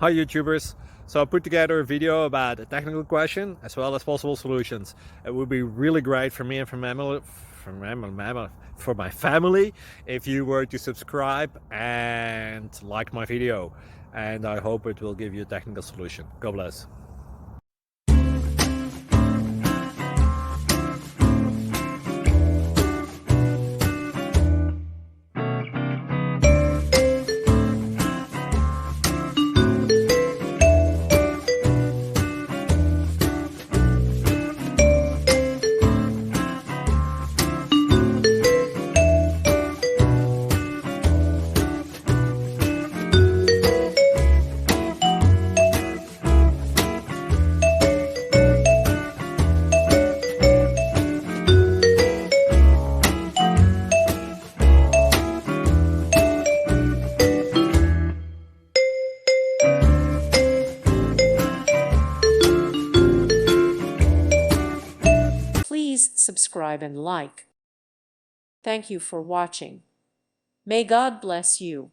Hi YouTubers! So I put together a video about a technical question as well as possible solutions. It would be really great for me and for my family if you were to subscribe and like my video, and I hope it will give you a technical solution. God bless. Please subscribe and like. Thank you for watching. May God bless you.